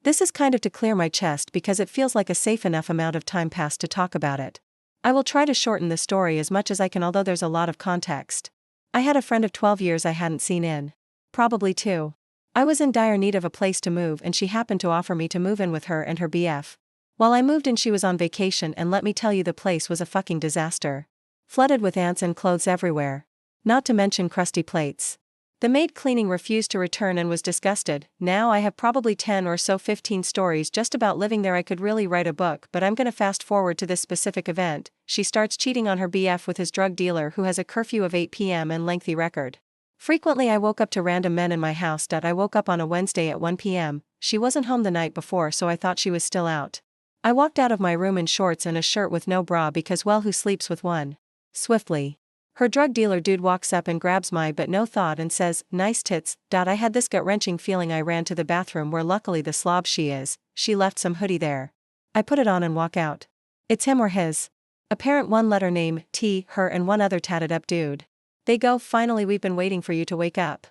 This is kind of to clear my chest because it feels like a safe enough amount of time passed to talk about it. I will try to shorten the story as much as I can, although there's a lot of context. I had a friend of 12 years I hadn't seen in probably 2. I was in dire need of a place to move and she happened to offer me to move in with her and her BF. While I moved in she was on vacation, and let me tell you, the place was a fucking disaster. Flooded with ants and clothes everywhere. Not to mention crusty plates. The maid cleaning refused to return and was disgusted. Now I have probably 10 or so 15 stories just about living there. I could really write a book, but I'm gonna fast forward to this specific event. She starts cheating on her BF with his drug dealer, who has a curfew of 8 p.m. and lengthy record. Frequently I woke up to random men in my house. I woke up on a Wednesday at 1 p.m. She wasn't home the night before, so I thought she was still out. I walked out of my room in shorts and a shirt with no bra because, well, who sleeps with one? Swiftly. Her drug dealer dude walks up and grabs my but no thought and says, "Nice tits." I had this gut-wrenching feeling. I ran to the bathroom, where luckily the slob she is, she left some hoodie there. I put it on and walk out. It's him or his. Apparent one-letter name, T, her and one other tatted up dude. They go, "Finally, we've been waiting for you to wake up."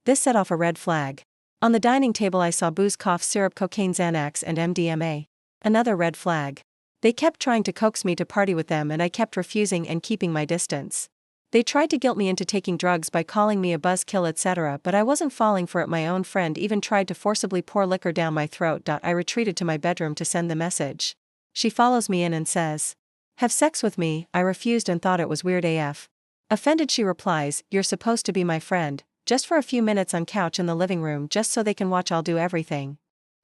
This set off a red flag. On the dining table I saw booze, cough syrup, cocaine, Xanax and MDMA. Another red flag. They kept trying to coax me to party with them and I kept refusing and keeping my distance. They tried to guilt me into taking drugs by calling me a buzzkill, etc., but I wasn't falling for it. My own friend even tried to forcibly pour liquor down my throat. I retreated to my bedroom to send the message. She follows me in and says, "Have sex with me." I refused and thought it was weird AF. Offended she replies, "You're supposed to be my friend, just for a few minutes on couch in the living room, just so they can watch. I'll do everything."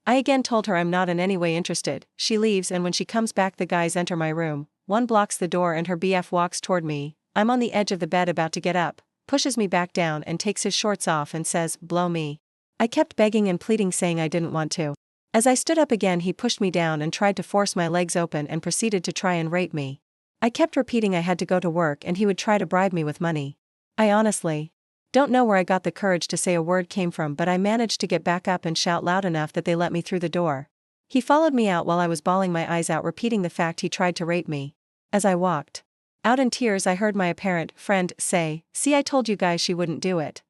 I again told her I'm not in any way interested. She leaves, and when she comes back the guys enter my room. One blocks the door and her BF walks toward me. I'm on the edge of the bed about to get up, pushes me back down and takes his shorts off and says, "Blow me." I kept begging and pleading, saying I didn't want to. As I stood up again he pushed me down and tried to force my legs open and proceeded to try and rape me. I kept repeating I had to go to work and he would try to bribe me with money. I honestly don't know where I got the courage to say a word came from, but I managed to get back up and shout loud enough that they let me through the door. He followed me out while I was bawling my eyes out, repeating the fact he tried to rape me. As I walked out in tears I heard my apparent friend say, "See, I told you guys she wouldn't do it."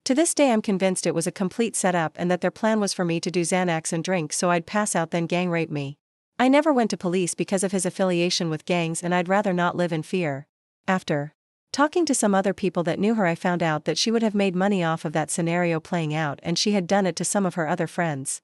To this day I'm convinced it was a complete setup and that their plan was for me to do Xanax and drink so I'd pass out, then gang rape me. I never went to police because of his affiliation with gangs, and I'd rather not live in fear. After talking to some other people that knew her I found out that she would have made money off of that scenario playing out, and she had done it to some of her other friends.